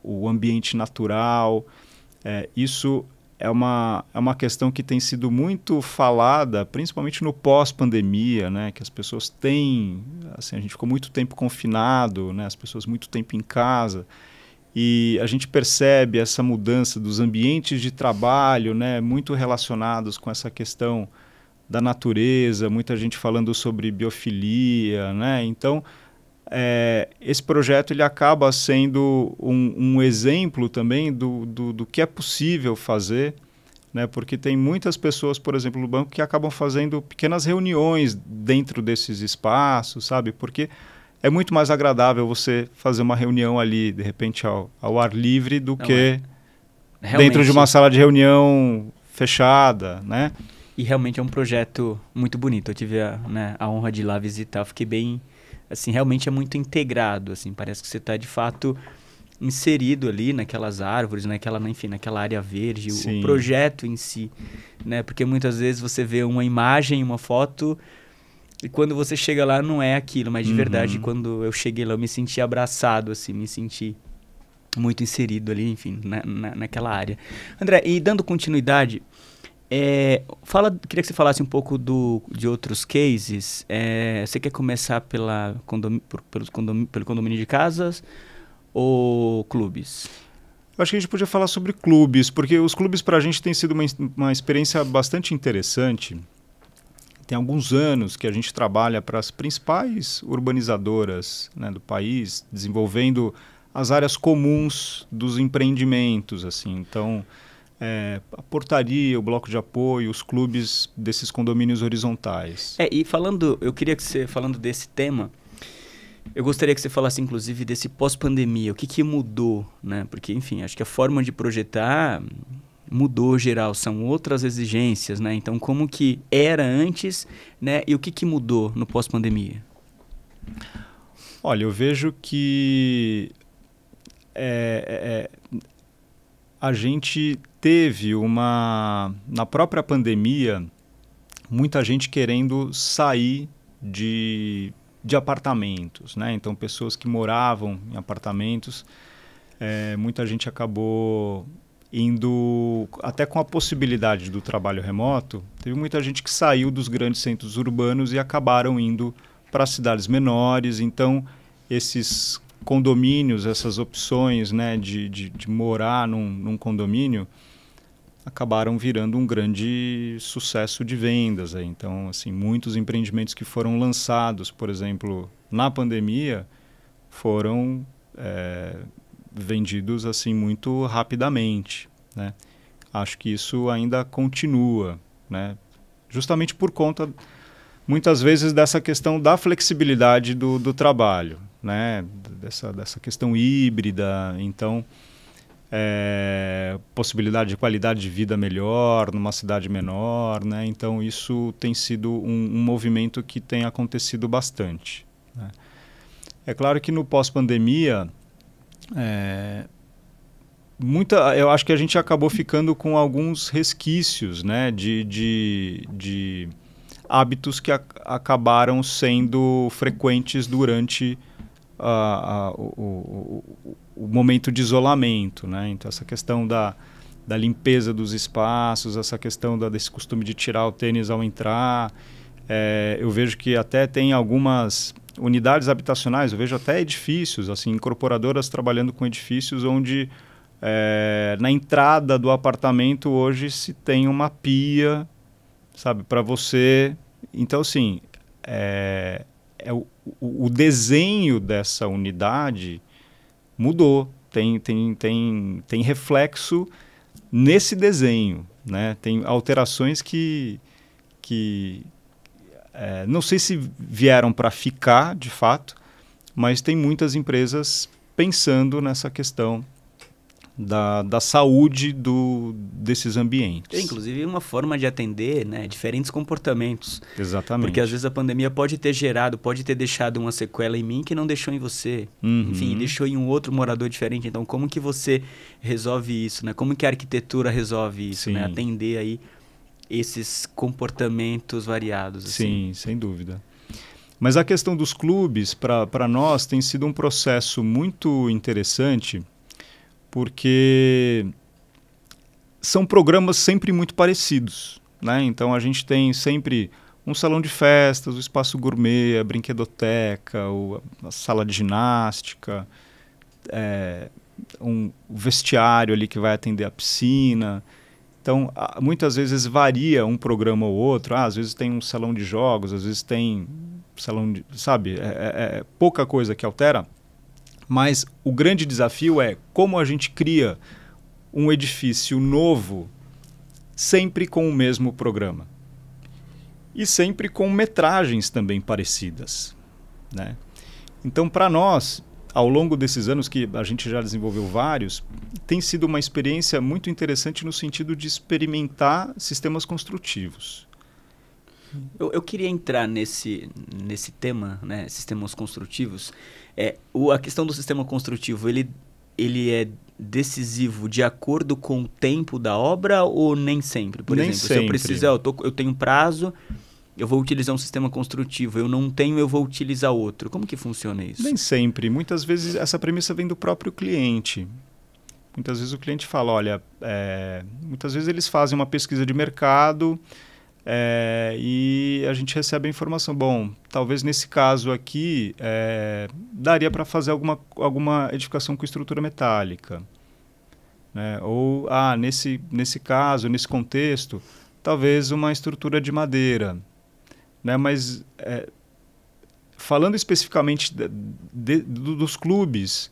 o ambiente natural, isso é uma questão que tem sido muito falada, principalmente no pós-pandemia, né, que as pessoas têm, assim, a gente ficou muito tempo confinado, né, as pessoas muito tempo em casa, e a gente percebe essa mudança dos ambientes de trabalho, né, muito relacionados com essa questão da natureza, muita gente falando sobre biofilia, né, então esse projeto ele acaba sendo um exemplo também do que é possível fazer, né? Porque tem muitas pessoas, por exemplo, no banco, que acabam fazendo pequenas reuniões dentro desses espaços, sabe? Porque é muito mais agradável você fazer uma reunião ali, de repente, ao ar livre, do que dentro de uma sala de reunião fechada, né? E realmente é um projeto muito bonito. Eu tive a honra de ir lá visitar, eu fiquei bem... Assim, realmente é muito integrado, assim, parece que você está de fato inserido ali naquelas árvores, enfim, naquela área verde, o projeto em si, né? Porque muitas vezes você vê uma imagem, uma foto, e quando você chega lá não é aquilo, mas de verdade, quando eu cheguei lá eu me senti abraçado, assim, me senti muito inserido ali, enfim, naquela área. André, e dando continuidade... queria que você falasse um pouco de outros cases. Você quer começar pelo condomínio de casas ou clubes? Eu acho que a gente podia falar sobre clubes, porque os clubes para a gente tem sido uma experiência bastante interessante. Tem alguns anos que a gente trabalha para as principais urbanizadoras, né, do país, desenvolvendo as áreas comuns dos empreendimentos, assim. Então... a portaria, o bloco de apoio, os clubes desses condomínios horizontais. E eu queria que você, falando desse tema, eu gostaria que você falasse, inclusive, desse pós-pandemia. O que mudou, né? Porque, enfim, acho que a forma de projetar mudou geral, são outras exigências, né? Então, como que era antes, né? E o que mudou no pós-pandemia? Olha, eu vejo que a gente teve na própria pandemia, muita gente querendo sair de apartamentos, né? Então, pessoas que moravam em apartamentos, muita gente acabou indo, até com a possibilidade do trabalho remoto, teve muita gente que saiu dos grandes centros urbanos e acabaram indo para cidades menores. Então, esses condomínios, essas opções, né, de morar num condomínio, acabaram virando um grande sucesso de vendas. Então, assim, muitos empreendimentos que foram lançados, por exemplo, na pandemia, foram vendidos assim muito rapidamente, né? Acho que isso ainda continua, né? Justamente por conta, muitas vezes, dessa questão da flexibilidade do trabalho, né? Dessa questão híbrida. Então, possibilidade de qualidade de vida melhor numa cidade menor, né? Então, isso tem sido um movimento que tem acontecido bastante, né? É claro que no pós-pandemia, eu acho que a gente acabou ficando com alguns resquícios, né, de hábitos que acabaram sendo frequentes durante o momento de isolamento, né? Então, essa questão da limpeza dos espaços, essa questão desse costume de tirar o tênis ao entrar. Eu vejo que até tem algumas unidades habitacionais, eu vejo até edifícios, assim, incorporadoras trabalhando com edifícios onde na entrada do apartamento hoje se tem uma pia, sabe, para você. Então, assim, o desenho dessa unidade mudou, tem reflexo nesse desenho, né? Tem alterações que não sei se vieram para ficar, de fato, mas tem muitas empresas pensando nessa questão da saúde desses ambientes. Inclusive uma forma de atender, né, diferentes comportamentos. Exatamente. Porque às vezes a pandemia pode ter deixado uma sequela em mim que não deixou em você. Uhum. Enfim, deixou em um outro morador diferente. Então, como que você resolve isso, né? Como que a arquitetura resolve isso, né? Atender aí esses comportamentos variados. Assim. Sim, sem dúvida. Mas a questão dos clubes, para nós, tem sido um processo muito interessante, porque são programas sempre muito parecidos, né? Então a gente tem sempre um salão de festas, o espaço gourmet, a brinquedoteca, a sala de ginástica, um vestiário ali que vai atender a piscina. Então, muitas vezes varia um programa ou outro. Às vezes tem um salão de jogos, às vezes tem salão de... Sabe, pouca coisa que altera. Mas o grande desafio é como a gente cria um edifício novo sempre com o mesmo programa. E sempre com metragens também parecidas, né? Então, para nós, ao longo desses anos que a gente já desenvolveu vários, tem sido uma experiência muito interessante no sentido de experimentar sistemas construtivos. Eu queria entrar nesse tema, né, sistemas construtivos. A questão do sistema construtivo, ele é decisivo de acordo com o tempo da obra ou nem sempre? Por exemplo, se eu precisar, eu tenho um prazo, eu vou utilizar um sistema construtivo. Eu não tenho, eu vou utilizar outro. Como que funciona isso? Nem sempre. Muitas vezes essa premissa vem do próprio cliente. Muitas vezes o cliente fala, olha, muitas vezes eles fazem uma pesquisa de mercado e a gente recebe a informação, bom, talvez nesse caso aqui daria para fazer alguma edificação com estrutura metálica, né? Ou, nesse caso, nesse contexto, talvez uma estrutura de madeira, né? Mas falando especificamente dos clubes,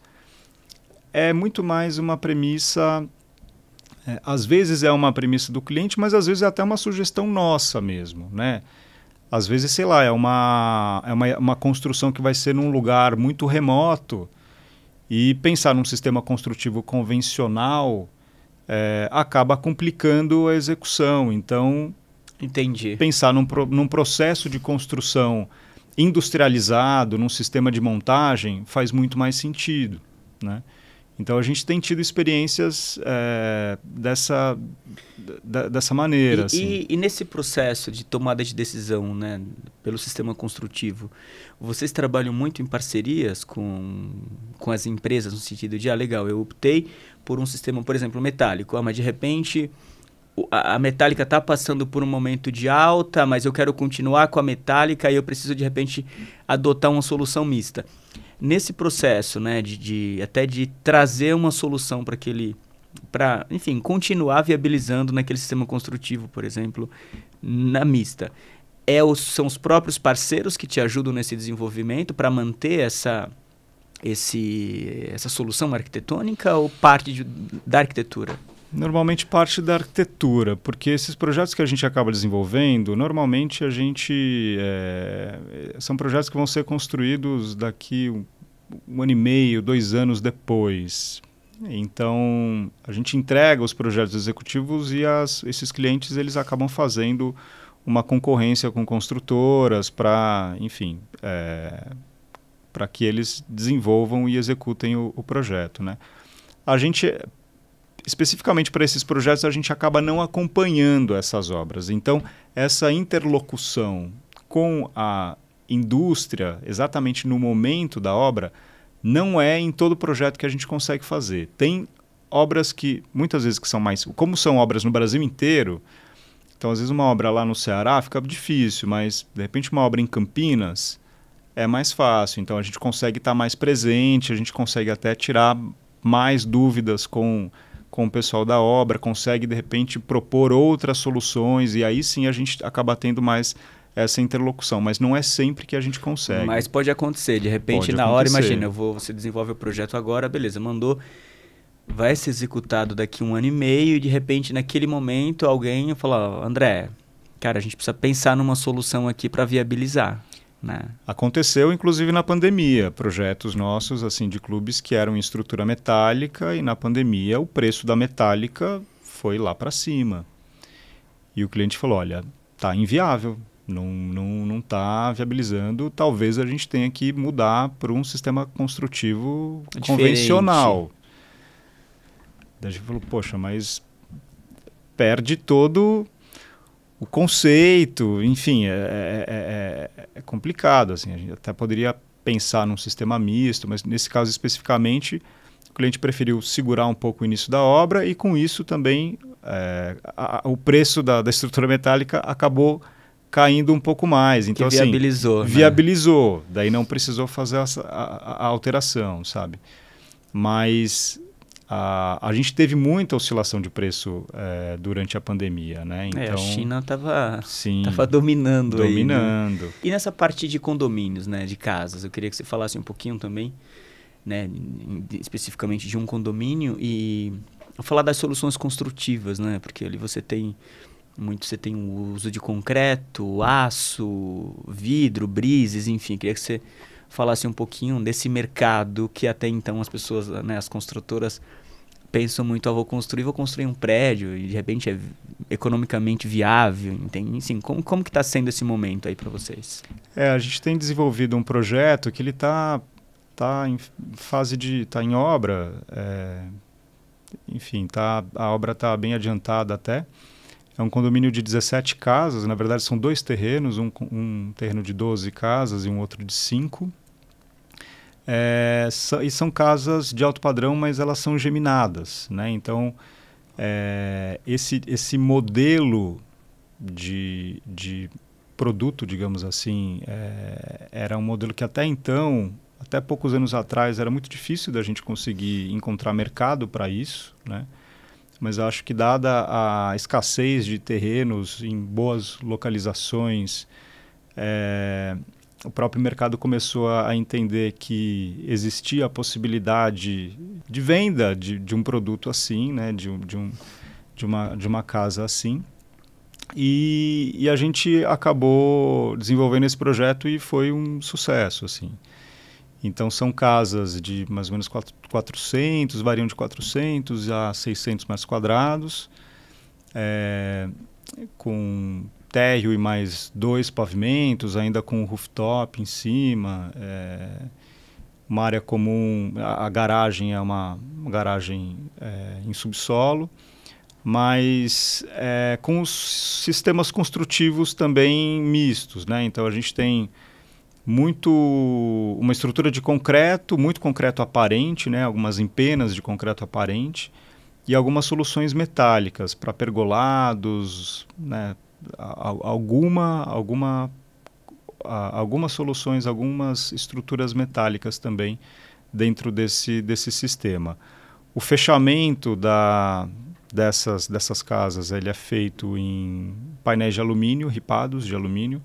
é muito mais uma premissa, às vezes é uma premissa do cliente, mas às vezes é até uma sugestão nossa mesmo, né? Às vezes, sei lá, é uma construção que vai ser num lugar muito remoto e pensar num sistema construtivo convencional acaba complicando a execução. Então, entendi. Pensar num processo de construção industrializado, num sistema de montagem, faz muito mais sentido, né? Então, a gente tem tido experiências dessa maneira. E nesse processo de tomada de decisão, né, pelo sistema construtivo, vocês trabalham muito em parcerias com as empresas, no sentido de, legal, eu optei por um sistema, por exemplo, metálico, mas de repente a metálica está passando por um momento de alta, mas eu quero continuar com a metálica e eu preciso, de repente, adotar uma solução mista. Nesse processo, né, até de trazer uma solução para, enfim, continuar viabilizando naquele sistema construtivo, por exemplo, na mista, são os próprios parceiros que te ajudam nesse desenvolvimento para manter essa solução arquitetônica ou parte da arquitetura? Normalmente parte da arquitetura, porque esses projetos que a gente acaba desenvolvendo, normalmente são projetos que vão ser construídos daqui um ano e meio, 2 anos depois. Então, a gente entrega os projetos executivos e esses clientes eles acabam fazendo uma concorrência com construtoras para, enfim, para que eles desenvolvam e executem o projeto, né? A gente... Especificamente para esses projetos, a gente acaba não acompanhando essas obras. Então, essa interlocução com a indústria, exatamente no momento da obra, não é em todo projeto que a gente consegue fazer. Tem obras que, muitas vezes, que são mais... Como são obras no Brasil inteiro, então, às vezes, uma obra lá no Ceará fica difícil, mas, de repente, uma obra em Campinas é mais fácil. Então, a gente consegue estar mais presente, a gente consegue até tirar mais dúvidas com o pessoal da obra, consegue, de repente, propor outras soluções, e aí sim a gente acaba tendo mais essa interlocução, mas não é sempre que a gente consegue. Mas pode acontecer, de repente, Pode na hora, acontecer. imagina, você desenvolve o projeto agora, beleza, mandou, vai ser executado daqui 1 ano e meio, e de repente, naquele momento, alguém fala, ó, André, cara, a gente precisa pensar numa solução aqui para viabilizar, né? Aconteceu, inclusive, na pandemia, projetos nossos, assim, de clubes que eram em estrutura metálica, e na pandemia o preço da metálica foi lá para cima. E o cliente falou, olha, tá inviável, não está viabilizando, talvez a gente tenha que mudar para um sistema construtivo convencional. Daí a gente falou, poxa, mas perde todo o conceito, enfim, é complicado. Assim, a gente até poderia pensar num sistema misto, mas nesse caso especificamente, o cliente preferiu segurar um pouco o início da obra e com isso também o preço da estrutura metálica acabou caindo um pouco mais. Então, que viabilizou. Assim, viabilizou. Daí não precisou fazer a alteração, sabe? Mas a gente teve muita oscilação de preço durante a pandemia, né? Então, a China estava dominando. Dominando. Aí, né? E nessa parte de condomínios, né, de casas, eu queria que você falasse um pouquinho também, né, especificamente de um condomínio e falar das soluções construtivas, né? Porque ali você tem o uso de concreto, aço, vidro, brises, enfim. Queria que você falasse um pouquinho desse mercado que até então as pessoas, né, as construtoras pensam muito, vou construir um prédio e de repente é economicamente viável, entende? Assim, como que está sendo esse momento aí para vocês? A gente tem desenvolvido um projeto que ele está em fase de... está em obra, enfim, a obra está bem adiantada até. É um condomínio de 17 casas, na verdade são 2 terrenos, um terreno de 12 casas e um outro de 5. E são casas de alto padrão, mas elas são geminadas, né? Então, esse modelo de produto, digamos assim, era um modelo que até então, até poucos anos atrás, era muito difícil da gente conseguir encontrar mercado para isso, né? Mas eu acho que dada a escassez de terrenos em boas localizações, o próprio mercado começou a entender que existia a possibilidade de venda de um produto assim, né, de uma casa assim. E a gente acabou desenvolvendo esse projeto e foi um sucesso, assim. Então, são casas de mais ou menos 400, variam de 400 a 600 metros quadrados, com térreo e mais 2 pavimentos, ainda com rooftop em cima, uma área comum, a garagem é uma garagem em subsolo, mas com os sistemas construtivos também mistos, né? Então, a gente tem uma estrutura de concreto, muito concreto aparente, né? Algumas empenas de concreto aparente e algumas soluções metálicas para pergolados, né? Algumas soluções, algumas estruturas metálicas também dentro desse sistema. O fechamento dessas casas ele é feito em painéis de alumínio, ripados de alumínio.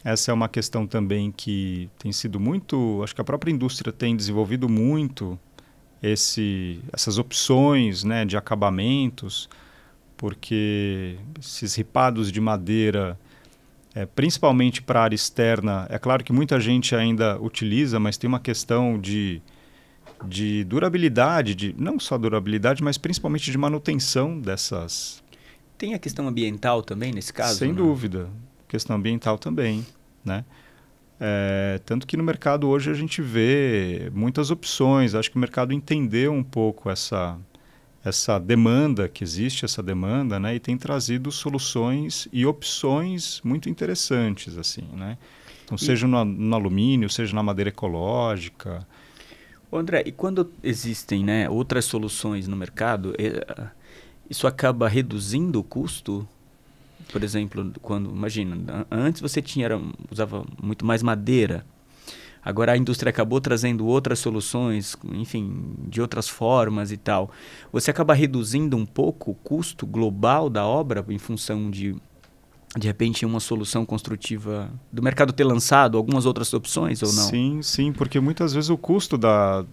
Essa é uma questão também que tem sido muito... Acho que a própria indústria tem desenvolvido muito essas opções, né, de acabamentos, porque esses ripados de madeira, principalmente para a área externa, é claro que muita gente ainda utiliza, mas tem uma questão de durabilidade, não só durabilidade, mas principalmente de manutenção dessas... Tem a questão ambiental também nesse caso? Sem dúvida. Questão ambiental também, né? Tanto que no mercado hoje a gente vê muitas opções. Acho que o mercado entendeu um pouco essa demanda que existe, essa demanda, né? E tem trazido soluções e opções muito interessantes, assim, né? Então, seja no alumínio, seja na madeira ecológica. Ô, André, e quando existem, né, outras soluções no mercado, isso acaba reduzindo o custo? Por exemplo, quando, imagina, antes você usava muito mais madeira. Agora a indústria acabou trazendo outras soluções, enfim, de outras formas e tal. Você acaba reduzindo um pouco o custo global da obra em função de repente, uma solução construtiva do mercado ter lançado algumas outras opções ou não? Sim, sim, porque muitas vezes o custo da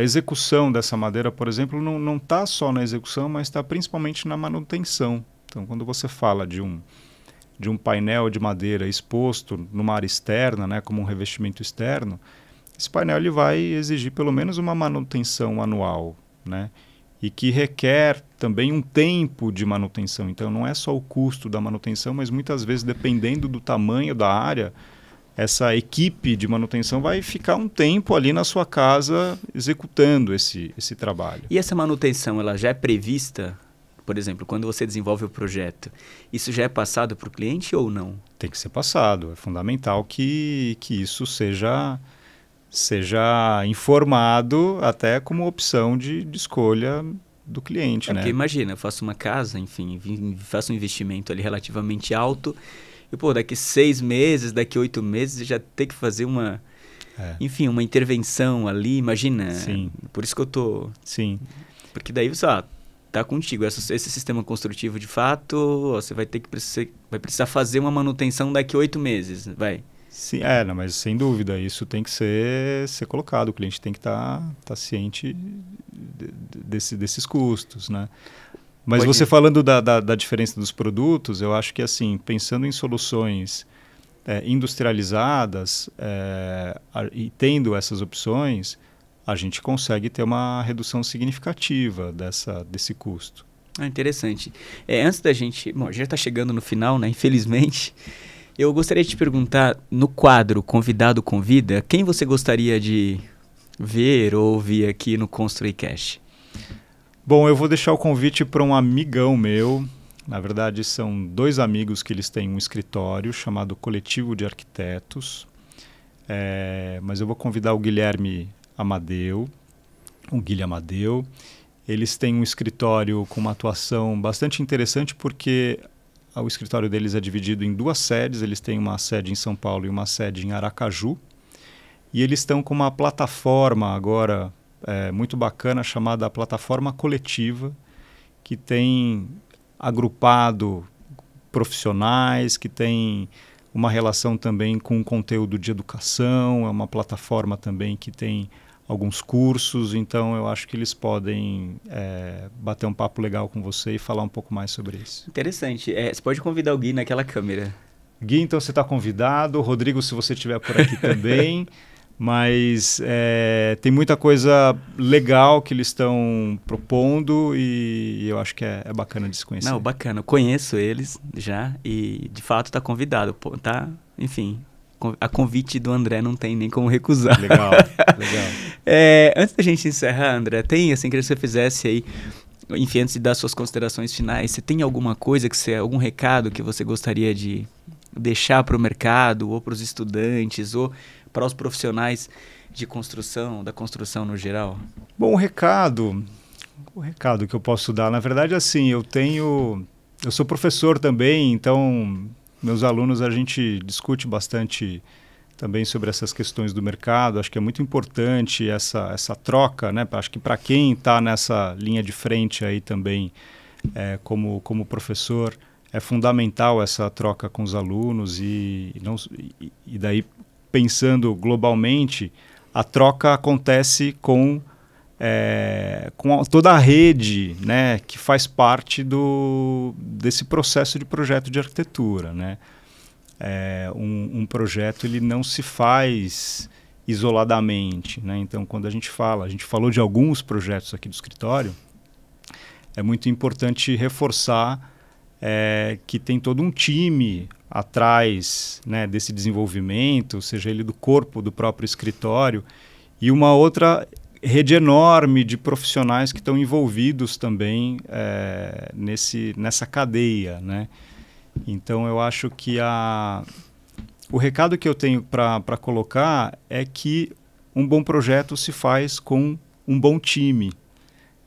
execução dessa madeira, por exemplo, não está só na execução, mas está principalmente na manutenção. Então, quando você fala de um painel de madeira exposto numa área externa, né, como um revestimento externo, esse painel ele vai exigir pelo menos uma manutenção anual, né? E que requer também um tempo de manutenção. Então, não é só o custo da manutenção, mas muitas vezes, dependendo do tamanho da área, essa equipe de manutenção vai ficar um tempo ali na sua casa executando esse trabalho. E essa manutenção, ela já é prevista? Por exemplo, quando você desenvolve o projeto, isso já é passado para o cliente ou não? Tem que ser passado. É fundamental que isso seja informado até como opção de escolha do cliente, né? Porque imagina, eu faço uma casa, enfim, faço um investimento ali relativamente alto e, pô, daqui 6 meses, daqui 8 meses, já tem que fazer enfim, uma intervenção ali, imagina. Sim. Por isso que eu tô... Sim. Porque daí você, tá contigo, esse sistema construtivo de fato, você vai precisar fazer uma manutenção daqui 8 meses, vai. Sim, não, mas sem dúvida, isso tem que ser colocado, o cliente tem que estar ciente desses custos, né? Mas você falando da diferença dos produtos, eu acho que assim, pensando em soluções industrializadas e tendo essas opções, a gente consegue ter uma redução significativa desse custo. Interessante. Antes da gente... Bom, a gente já está chegando no final, né? Infelizmente. Eu gostaria de te perguntar, no quadro Convidado Convida, quem você gostaria de ver ou ouvir aqui no ConstruiCast? Bom, eu vou deixar o convite para um amigão meu. Na verdade, são 2 amigos que eles têm um escritório chamado Coletivo de Arquitetos. Mas eu vou convidar o Guilherme Amadeu, o Guilherme Amadeu. Eles têm um escritório com uma atuação bastante interessante porque o escritório deles é dividido em 2 sedes. Eles têm uma sede em São Paulo e uma sede em Aracaju. E eles estão com uma plataforma agora muito bacana chamada Plataforma Coletiva, que tem agrupado profissionais, que tem uma relação também com conteúdo de educação. É uma plataforma também que tem alguns cursos, então eu acho que eles podem bater um papo legal com você e falar um pouco mais sobre isso. Interessante. Você pode convidar o Gui naquela câmera. Gui, então você está convidado. Rodrigo, se você estiver por aqui também. Mas tem muita coisa legal que eles estão propondo e eu acho que é bacana de se conhecer. Não, bacana. Eu conheço eles já e de fato está convidado. Tá? Enfim, a convite do André não tem nem como recusar. Legal, legal. Antes da gente encerrar, André, queria que você fizesse aí, enfim, antes de dar suas considerações finais, você tem alguma coisa, algum recado que você gostaria de deixar para o mercado ou para os estudantes ou para os profissionais de construção, da construção no geral? Bom, o recado que eu posso dar, na verdade, assim, eu sou professor também, então meus alunos, a gente discute bastante também sobre essas questões do mercado. Acho que é muito importante essa troca, né? Acho que para quem está nessa linha de frente aí também, como professor, é fundamental essa troca com os alunos e daí, pensando globalmente, a troca acontece com toda a rede, né, que faz parte desse processo de projeto de arquitetura, né? Um projeto ele não se faz isoladamente, né? Então, quando a gente falou de alguns projetos aqui do escritório, é muito importante reforçar que tem todo um time atrás, né, desse desenvolvimento, seja ele do corpo do próprio escritório, e uma outra rede enorme de profissionais que estão envolvidos também nessa cadeia, né? Então, eu acho que o recado que eu tenho para colocar é que um bom projeto se faz com um bom time.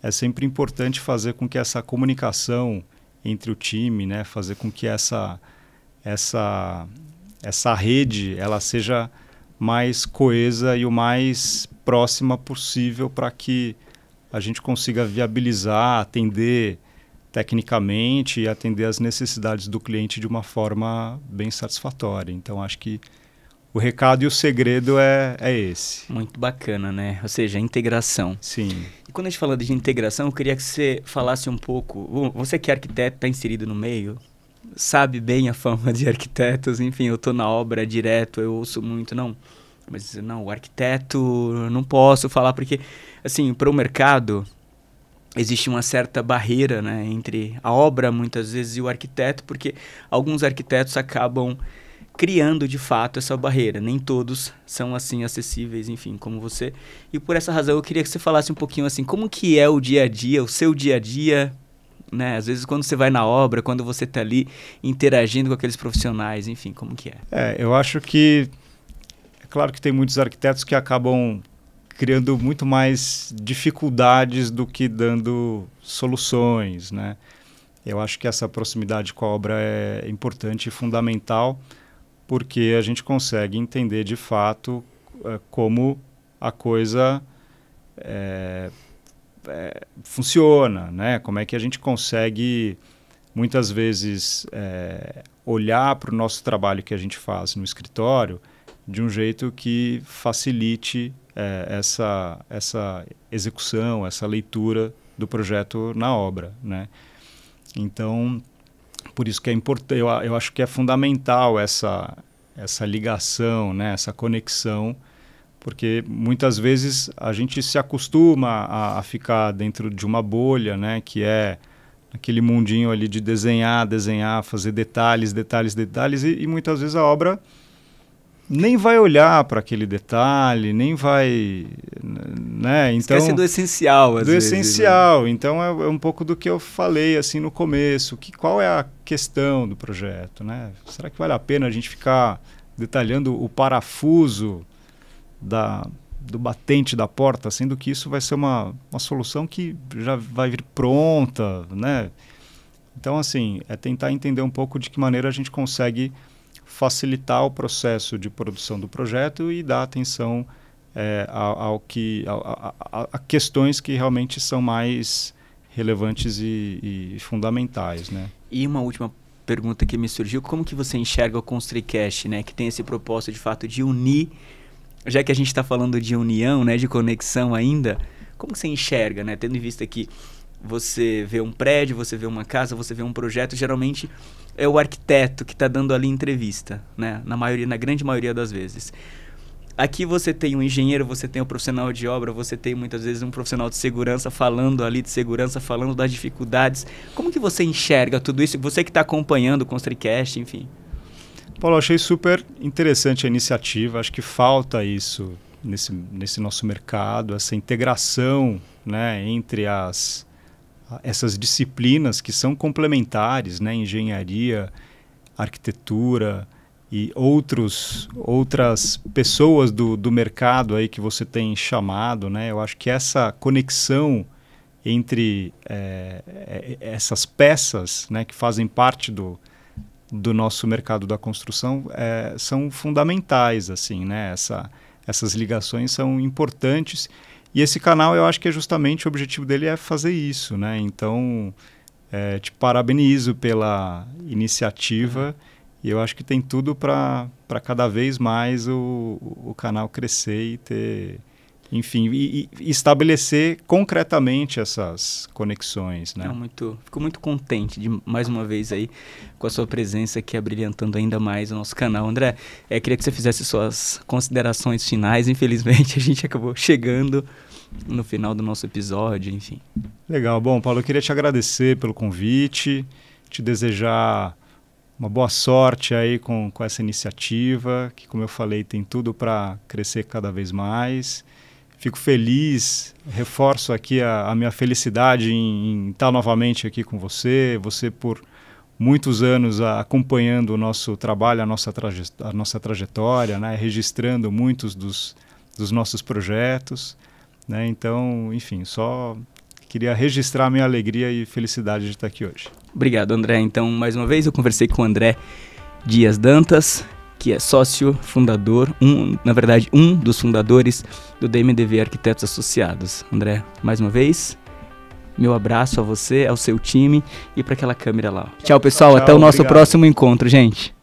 É sempre importante fazer com que essa comunicação entre o time, né, fazer com que essa rede ela seja mais coesa e o mais próxima possível para que a gente consiga viabilizar, atender tecnicamente e atender as necessidades do cliente de uma forma bem satisfatória. Então, acho que o recado e o segredo é esse. Muito bacana, né? Ou seja, a integração. Sim. E quando a gente fala de integração, eu queria que você falasse um pouco... Você que é arquiteto, está inserido no meio, sabe bem a fama de arquitetos, enfim, eu estou na obra direto, eu ouço muito, mas não, o arquiteto não posso falar, porque, assim, para o mercado existe uma certa barreira, né, entre a obra, muitas vezes, e o arquiteto, porque alguns arquitetos acabam criando, de fato, essa barreira. Nem todos são, assim, acessíveis, enfim, como você. E por essa razão, eu queria que você falasse um pouquinho, assim, como que é o dia a dia, o seu dia a dia, né? Às vezes, quando você vai na obra, quando você está ali interagindo com aqueles profissionais, enfim, como que é? Eu acho que... É claro que tem muitos arquitetos que acabam criando muito mais dificuldades do que dando soluções, né? Eu acho que essa proximidade com a obra é importante e fundamental, porque a gente consegue entender de fato como a coisa funciona, né? Como é que a gente consegue, muitas vezes, olhar para o nosso trabalho que a gente faz no escritório de um jeito que facilite essa execução, essa leitura do projeto na obra, né? Então, por isso que é importante, eu acho que é fundamental essa ligação, né? Essa conexão, porque muitas vezes a gente se acostuma a ficar dentro de uma bolha, né? Que é aquele mundinho ali de desenhar, fazer detalhes, e muitas vezes a obra nem vai olhar para aquele detalhe, nem vai, né? Então, esquece do essencial, às vezes. Do essencial. Né? Então, é um pouco do que eu falei assim no começo. Qual é a questão do projeto, né? Será que vale a pena a gente ficar detalhando o parafuso do batente da porta, sendo que isso vai ser uma solução que já vai vir pronta, né? Então, assim, é tentar entender um pouco de que maneira a gente consegue facilitar o processo de produção do projeto e dar atenção a questões que realmente são mais relevantes e fundamentais, né? E uma última pergunta que me surgiu, como que você enxerga o ConstruiCast, né? Que tem esse propósito de fato de unir, já que a gente está falando de união, né? De conexão ainda, como que você enxerga, né? Tendo em vista que você vê um prédio, você vê uma casa, você vê um projeto, geralmente é o arquiteto que está dando ali entrevista, né? Na grande maioria das vezes. Aqui você tem um engenheiro, você tem um profissional de obra, você tem muitas vezes um profissional de segurança falando ali de segurança, falando das dificuldades. Como que você enxerga tudo isso? Você que está acompanhando o ConstruiCast, enfim. Paulo, achei super interessante a iniciativa. Acho que falta isso nesse nosso mercado, essa integração, né, entre essas disciplinas que são complementares, né, engenharia, arquitetura e outras pessoas do mercado aí que você tem chamado, né? Eu acho que essa conexão entre essas peças, né, que fazem parte do nosso mercado da construção são fundamentais, assim, né? Essas ligações são importantes. E esse canal, eu acho que justamente o objetivo dele é fazer isso, né? Então, te parabenizo pela iniciativa e eu acho que tem tudo para cada vez mais o canal crescer e ter, enfim, e estabelecer concretamente essas conexões, né? Fico muito contente de, mais uma vez, aí, com a sua presença aqui, abrilhantando ainda mais o nosso canal. André, queria que você fizesse suas considerações finais. Infelizmente, a gente acabou chegando no final do nosso episódio, enfim. Legal. Bom, Paulo, eu queria te agradecer pelo convite, te desejar uma boa sorte aí com essa iniciativa, que, como eu falei, tem tudo para crescer cada vez mais. Fico feliz, reforço aqui a minha felicidade em estar novamente aqui com você por muitos anos acompanhando o nosso trabalho, a nossa trajetória, né, registrando muitos dos dos nossos projetos, né? Então, enfim, só queria registrar minha alegria e felicidade de estar aqui hoje. Obrigado, André. Então, mais uma vez, eu conversei com o André Dias Dantas, que é sócio fundador, um dos fundadores do DMDV Arquitetos Associados. André, mais uma vez, meu abraço a você, ao seu time e para aquela câmera lá. Tchau, pessoal. Tchau, até o nosso próximo encontro, gente.